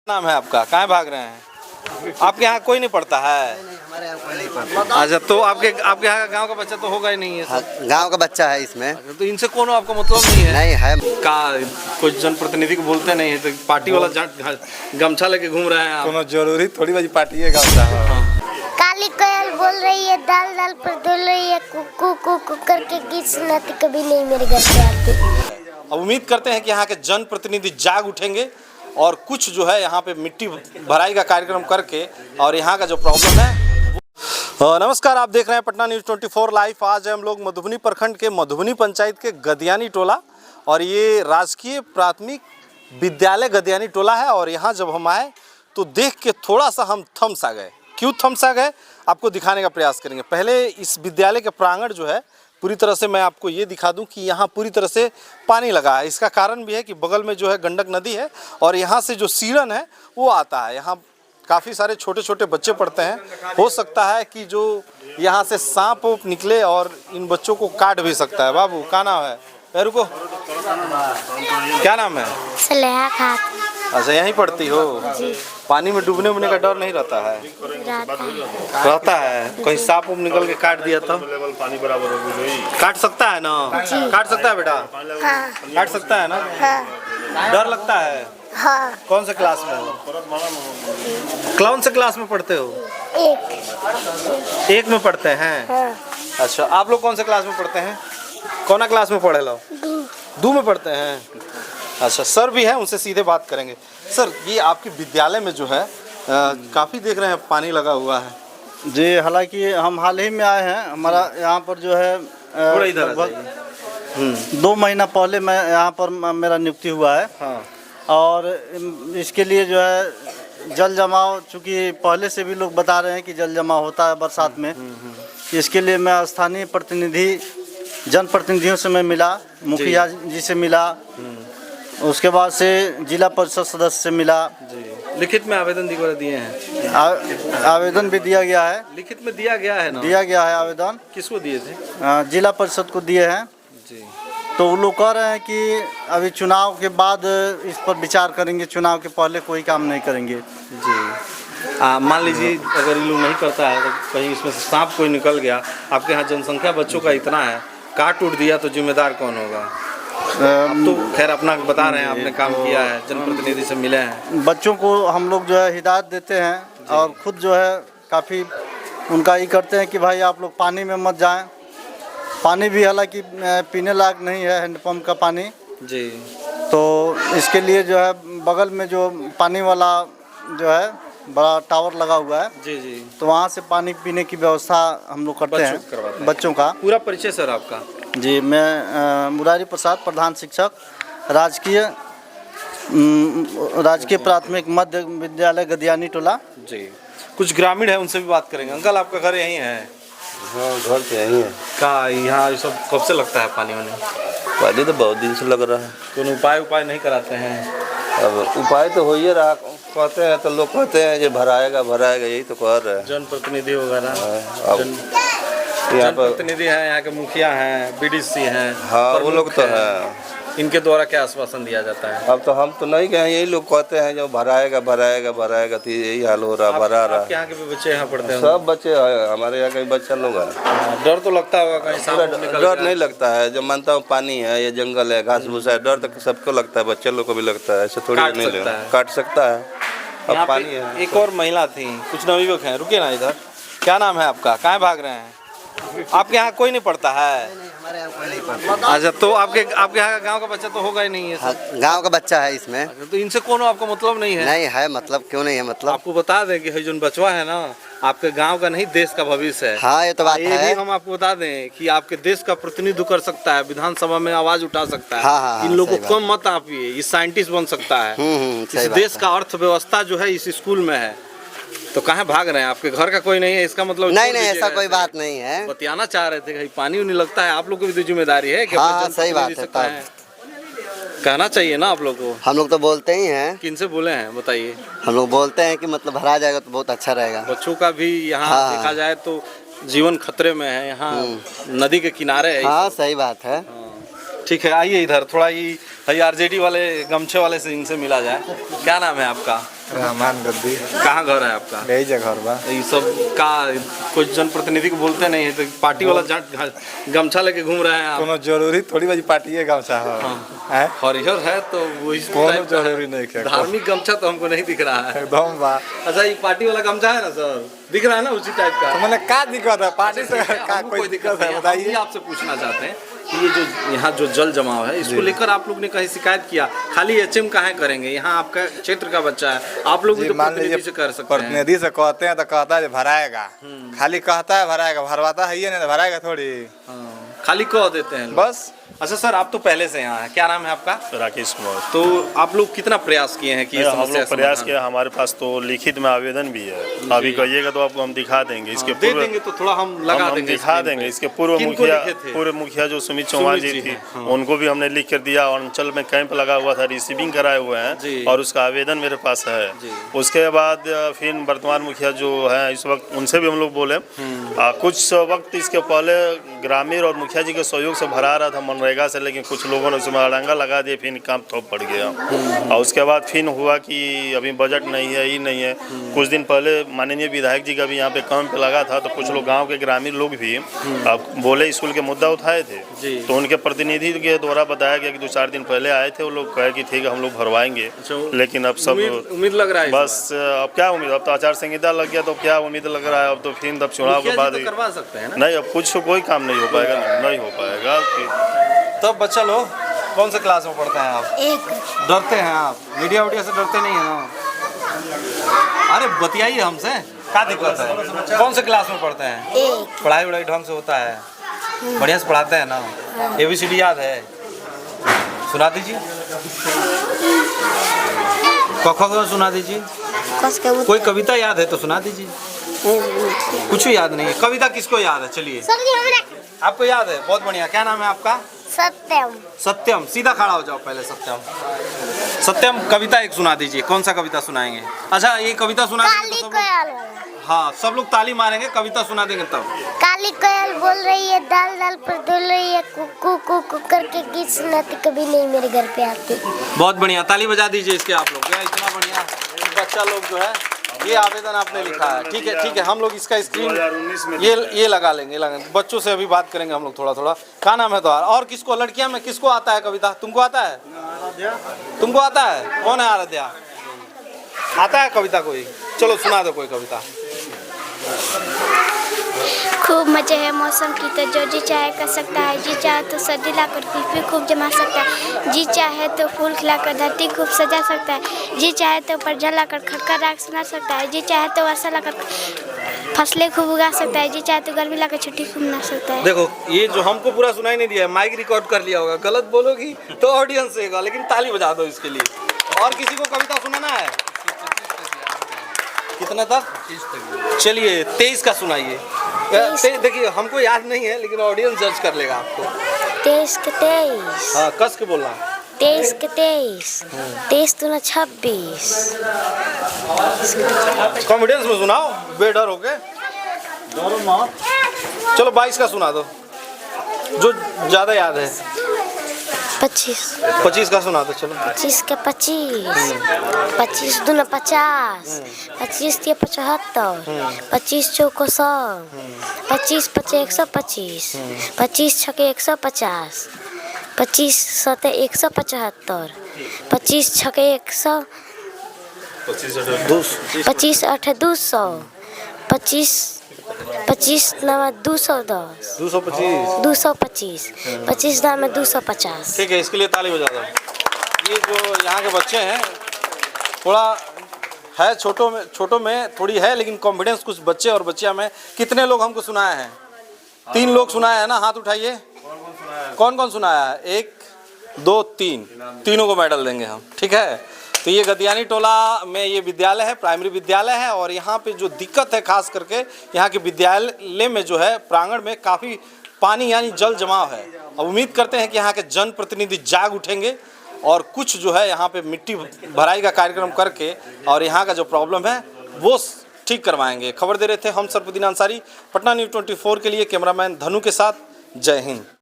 नाम है आपका? कहाँ भाग रहे हैं? आपके यहाँ कोई नहीं पढ़ता है? हमारे यहाँ कोई नहीं पढ़ता। अच्छा, तो आपके यहाँ का गांव का बच्चा तो होगा ही नहीं है हाँ, सब? गांव का बच्चा है इसमें। अच्छा, तो इनसे कोनो आपका मतलब नहीं है? नहीं है। का कुछ जनप्रतिनिधि को बोलते नहीं है तो पार्टी वाला गमछा लेके घूम रहे हैं आप? कोनो जरूरी थोड़ी बाजी पार्टी है गमछा। काली कोयल बोल रही है, दाल दाल पर डोल रही है, कुकू कुकू करके गीत सुनाती, कभी नहीं मेरे घर पे आती। अब उम्मीद करते हैं कि यहाँ के जनप्रतिनिधि जाग उठेंगे और कुछ जो है यहाँ पे मिट्टी भराई का कार्यक्रम करके और यहाँ का जो प्रॉब्लम है नमस्कार, आप देख रहे हैं पटना न्यूज़ 24 लाइव। आज हम लोग मधुबनी प्रखंड के मधुबनी पंचायत के गदियानी टोला और ये राजकीय प्राथमिक विद्यालय गदियानी टोला है। और यहाँ जब हम आए तो देख के थोड़ा सा हम थम सा गए। क्यों थम सा गए आपको दिखाने का प्रयास करेंगे। पहले इस विद्यालय के प्रांगण जो है पूरी तरह से मैं आपको ये दिखा दूं कि यहाँ पूरी तरह से पानी लगा है। इसका कारण भी है कि बगल में जो है गंडक नदी है और यहाँ से जो सीढ़न है वो आता है। यहाँ काफ़ी सारे छोटे छोटे बच्चे पढ़ते हैं। हो सकता है कि जो यहाँ से सांप वूप निकले और इन बच्चों को काट भी सकता है। बाबू क्या नाम है? रुको, क्या नाम है? सलेहा खात। अच्छा, यहीं पढ़ती हो? पानी में डूबने उबने का डर नहीं रहता है? रहता है। कहीं सांप उप निकल के काट दिया तो पानी बराबर हो काट सकता है ना? काट सकता है बेटा? हाँ काट सकता है ना? हाँ डर लगता है? हाँ। कौन से क्लास में हो? कौन से क्लास में पढ़ते हो? एक में पढ़ते हैं? हाँ। अच्छा, आप लोग कौन से क्लास में पढ़ते हैं? कौन क्लास में पढ़े लो? दो में पढ़ते हैं। अच्छा, सर भी हैं, उनसे सीधे बात करेंगे। सर, ये आपके विद्यालय में जो है काफ़ी देख रहे हैं पानी लगा हुआ है जी। हालांकि हम हाल ही में आए हैं। हमारा यहाँ पर जो है थोड़ा इधर लगभग 2 महीना पहले मैं यहाँ पर मेरा नियुक्ति हुआ है। हाँ। और इसके लिए जो है जल जमाव, चूँकि पहले से भी लोग बता रहे हैं कि जल जमाव होता है बरसात में। इसके लिए मैं स्थानीय प्रतिनिधि जनप्रतिनिधियों से मैं मिला, मुखिया जी से मिला, उसके बाद से जिला परिषद सदस्य से मिला। लिखित में आवेदन दिए हैं? आवेदन भी दिया गया है। लिखित में दिया गया है ना? दिया गया है आवेदन। किसको दिए थे? जिला परिषद को दिए हैं जी। तो वो लोग कह रहे हैं कि अभी चुनाव के बाद इस पर विचार करेंगे, चुनाव के पहले कोई काम नहीं करेंगे। जी। मान लीजिए अगर ये लोग नहीं करता है तो कहीं इसमें से सांप कोई निकल गया, आपके यहाँ जनसंख्या बच्चों का इतना है, काट उठ दिया तो जिम्मेदार कौन होगा? तो खैर अपना बता रहे हैं, आपने काम किया है, जनप्रतिनिधि से मिले हैं। बच्चों को हम लोग जो है हिदायत देते हैं और खुद जो है काफ़ी उनका ये करते हैं कि भाई आप लोग पानी में मत जाएं। पानी भी हालांकि पीने लायक नहीं है, हैंडपम्प का पानी जी। तो इसके लिए जो है बगल में जो पानी वाला जो है बड़ा टावर लगा हुआ है जी जी, तो वहाँ से पानी पीने की व्यवस्था हम लोग करते हैं बच्चों का। पूरा परिचय सर आपका? जी, मैं मुरारी प्रसाद, प्रधान शिक्षक, राजकीय प्राथमिक मध्य विद्यालय गदियानी टोला। जी। कुछ ग्रामीण है, उनसे भी बात करेंगे। अंकल, आपका घर यहीं है? हाँ, घर तो यहीं है। का यहाँ सब कब से लगता है पानी वानी? पानी तो बहुत दिन से लग रहा है। कोई उपाय नहीं कराते हैं? अब उपाय तो हो ही रहा, कहते हैं तो लोग कहते हैं जो भराएगा यही तो कह रहे हैं। जनप्रतिनिधि वगैरह यहाँ पर जनप्रतिनिधि हैं, यहाँ के मुखिया हैं, बीडीसी हैं। हाँ, वो लोग तो हैं। इनके द्वारा क्या आश्वासन दिया जाता है? अब तो हम तो नहीं गए, यही लोग कहते हैं जो भराएगा तो यही हाल हो रहा, भरा रहा। यहाँ के भी बच्चे यहाँ पढ़ते हैं? सब बच्चे हमारे यहाँ के बच्चा लोग हैं। डर तो लगता होगा कहीं सांप निकल डर नहीं लगता है, जब मानता हूँ पानी है, ये जंगल है, घास भूसा है, डर तो सबको लगता है, बच्चे लोग को भी लगता है। ऐसे थोड़ी नहीं काट सकता है। अब पानी है। एक और महिला थी, कुछ नवयुवक हैं, रुकिए ना इधर। क्या नाम है आपका? कहाँ भाग रहे हैं? आपके यहाँ कोई नहीं पढ़ता है? हमारे यहाँ कोई नहीं पढ़ता। अच्छा, तो आपके यहाँ का गांव का बच्चा तो होगा ही नहीं है? हाँ, गांव का बच्चा है इसमें। तो इनसे कोनो आपको मतलब नहीं है? नहीं है, मतलब क्यों नहीं है मतलब। आपको बता दें कि जो बचवा है ना, आपके गांव का नहीं देश का भविष्य है। हाँ, ये तो बात ये है। भी हम आपको बता दें कि आपके देश का प्रतिनिधित्व कर सकता है, विधानसभा में आवाज उठा सकता है। हाँ, इन लोगों को कम मत आपिए, ये साइंटिस्ट बन सकता है। इस देश का अर्थव्यवस्था जो है इस स्कूल में है। तो कहाँ भाग रहे हैं? आपके घर का कोई नहीं है, इसका मतलब नहीं, ऐसा कोई बात नहीं है। बतियाना चाह रहे थे कहीं पानी नहीं लगता है, आप लोग की भी तो जिम्मेदारी है कि हाँ, सही बात है। कहना चाहिए ना आप लोग को। हम लोग तो बोलते ही हैं। किनसे बोले हैं बताइए? हम लोग बोलते हैं कि मतलब भरा जाएगा तो बहुत अच्छा रहेगा। बच्चों का भी यहाँ देखा जाए तो जीवन खतरे में है, यहाँ नदी के किनारे है। हाँ, सही बात है। ठीक है, आइए इधर थोड़ा ये आरजेडी वाले गमछे वाले से इनसे मिला जाए। क्या नाम है आपका? रहमान गद्दी कहाँ घर है आपका? यही जगह बा। ये सब का कुछ जनप्रतिनिधि को बोलते नहीं है तो पार्टी वाला गमछा लेके घूम रहे हैं आप। कोनो जरूरी थोड़ी बाजी पार्टी है गमछा हो हैं? हरिहर है तो वही कोनो टाइप का है। जरूरी नहीं क्या धार्मिक गमछा तो हमको नहीं दिख रहा है। एकदम बा। अच्छा ये पार्टी वाला गमछा है ना सर, दिख रहा है ना उसी टाइप का। तो मैंने क्या दिक्कत है पार्टी से का हमको कोई दिक्कत है नहीं। हम बताइए। ये आपसे पूछना चाहते हैं कि ये जो यहाँ जो जल जमाव है इसको लेकर आप लोग ने कहीं शिकायत किया? खाली एचएम कहाँ करेंगे, यहाँ आपका क्षेत्र का बच्चा है, आप लोग भी जी, तो मान प्रतिनिधि लीजिए से कर सकते हैं। प्रतिनिधि से कहते हैं तो कहता है भराएगा, खाली कहता है भराएगा, भरवाता है ये नहीं तो भराएगा थोड़ी, हाँ, खाली कह देते हैं लोग। बस। अच्छा सर, आप तो पहले से यहाँ हैं, क्या नाम है आपका? राकेश कुमार। तो आप लोग कितना प्रयास किए हैं कि ये हम समस्या लोग प्रयास समाधान? किया, हमारे पास तो लिखित में आवेदन भी है, अभी कहिएगा तो आपको हम दिखा देंगे। इसके दे पूर्व देंगे तो थोड़ा हम लगा हम देंगे दिखा स्क्रीन देंगे। पे। इसके पूर्व किनको मुखिया लिखे थे? पूर्व मुखिया जो सुमित चौहान जी थी, उनको भी हमने लिख कर दिया और अंचल में कैंप लगा हुआ था, रिसीविंग कराए हुए जी। हैं और उसका आवेदन मेरे पास है। जी। उसके बाद फिर वर्तमान मुखिया जो है इस वक्त, उनसे भी हम लोग बोले। कुछ वक्त इसके पहले ग्रामीण और मुखिया जी के सहयोग से भरा रहा था मनरेगा से, लेकिन कुछ लोगों ने उसमें अड़ंगा लगा दिए, फिर काम थोप पड़ गया। और उसके बाद फिर हुआ कि अभी बजट नहीं है, ये नहीं है। कुछ दिन पहले माननीय विधायक जी का भी यहाँ पे काम पे लगा था, तो कुछ लोग गांव के ग्रामीण लोग भी बोले स्कूल के मुद्दा उठाए थे, तो उनके प्रतिनिधि के द्वारा बताया गया कि 2-4 दिन पहले आए थे, वो लोग कहे कि ठीक है हम लोग भरवाएंगे। लेकिन अब सब उम्मीद लग रहा है बस अब क्या उम्मीद, अब तो आचार संहिता लग गया तो क्या उम्मीद लग रहा है। अब तो फिर अब चुनाव के बाद करवा सकते हैं ना? नहीं, अब कुछ कोई काम नहीं हो पाएगा, नहीं हो पाएगा। तो बच्चा लोग कौन से क्लास में पढ़ते हैं आप? एक डरते हैं आप? मीडिया वीडिया से डरते नहीं है ना? अरे बतियाइए हमसे, क्या दिक्कत है? कौन से क्लास में पढ़ते हैं? एक पढ़ाई वढ़ाई ढंग से होता है? बढ़िया से पढ़ाते हैं ना? ABCD याद है? सुना दीजिए। क ख ग सुना दीजिए। कस के कोई कविता याद है तो सुना दीजिए। कुछ याद नहीं है। कविता किसको याद है? चलिए, सर जी हमरा आपको याद है? बहुत बढ़िया। क्या नाम है आपका? सत्यम सत्यम। सीधा खड़ा हो जाओ पहले। सत्यम, सत्यम कविता एक सुना दीजिए। कौन सा कविता सुनाएंगे? अच्छा ये कविता सुना काली देंगे तो सब लोग, कोयल वाला। हाँ सब लोग ताली मारेंगे, कविता सुना देंगे तब। काली कोयल बोल रही है, दाल दाल पर डुल रही है, कुकू कुकू करके गीत सुनाती, कभी नहीं मेरे घर पे आती। बहुत बढ़िया, ताली बजा दीजिए इसके आप लोग। यार इतना बढ़िया बच्चा लोग जो है, ये आवेदन आपने लिखा है। ठीक है ठीक है, हम लोग इसका स्क्रीन 2019 में ये लगा लेंगे। बच्चों से अभी बात करेंगे हम लोग थोड़ा थोड़ा। क्या नाम है तुम्हारा? और किसको, लड़कियां में किसको आता है कविता? तुमको आता है? तुमको आता है? कौन है आराध्या? आता है कविता कोई? चलो सुना दो कोई कविता। खूब मजे है मौसम की, तो जो जी चाहे कर सकता है। जी चाहे तो सर्दी लाकर पीपी खूब जमा सकता है। जी चाहे तो फूल खिलाकर धरती खूब सजा सकता है। जी चाहे तो परझा लाकर खड़का राग सुना सकता है। जी चाहे तो वर्षा लाकर फसलें खूब उगा सकता है। जी चाहे तो गर्मी लाकर छुट्टी खूब मना सकता है। देखो ये जो हमको पूरा सुनाई नहीं दिया है, माइक रिकॉर्ड कर लिया होगा। गलत बोलोगी तो ऑडियंस सेगा, लेकिन ताली बजा दो इसके लिए। और किसी को कविता सुनाना है? कितना तक? चलिए 23 का सुनाइए। देखिए हमको याद नहीं है, लेकिन ऑडियंस जज कर लेगा आपको। 23 के 23, हाँ कस के बोलना। 23 के 23, 23 दूना 26। कॉन्फिडेंस में सुनाओ, बेडर होके। चलो 22 का सुना दो, जो ज्यादा याद है। 25 का सुना दो। चलो 25 के 25, 25 दूना 50, 25 के 75, 25 चौको 100, 25 पचे 125, 25 छके 150, 25 सते 175, 25 छके 100, 25 8 200, 25 नवा 210, 225, 25 दाम में 250। ठीक है, इसके लिए ताली बजा दो। ये जो यहाँ के बच्चे हैं, थोड़ा है छोटों में थोड़ी है, लेकिन कॉन्फिडेंस कुछ बच्चे और बच्चियाँ में। कितने लोग हमको सुनाए हैं? 3 लोग सुनाए हैं ना? हाथ उठाइए। कौन कौन सुनाया है? 1 2 3, तीनों को मेडल देंगे हम। ठीक है, तो ये गदियानी टोला में ये विद्यालय है, प्राइमरी विद्यालय है। और यहाँ पे जो दिक्कत है, खास करके यहाँ के विद्यालय में जो है प्रांगण में काफ़ी पानी यानी जल जमाव है। अब उम्मीद करते हैं कि यहाँ के जनप्रतिनिधि जाग उठेंगे और कुछ जो है यहाँ पे मिट्टी भराई का कार्यक्रम करके और यहाँ का जो प्रॉब्लम है वो ठीक करवाएंगे। खबर दे रहे थे हम सरफुद्दीन अंसारी, पटना न्यूज़ 24 के लिए। कैमरामैन धनु के साथ, जय हिंद।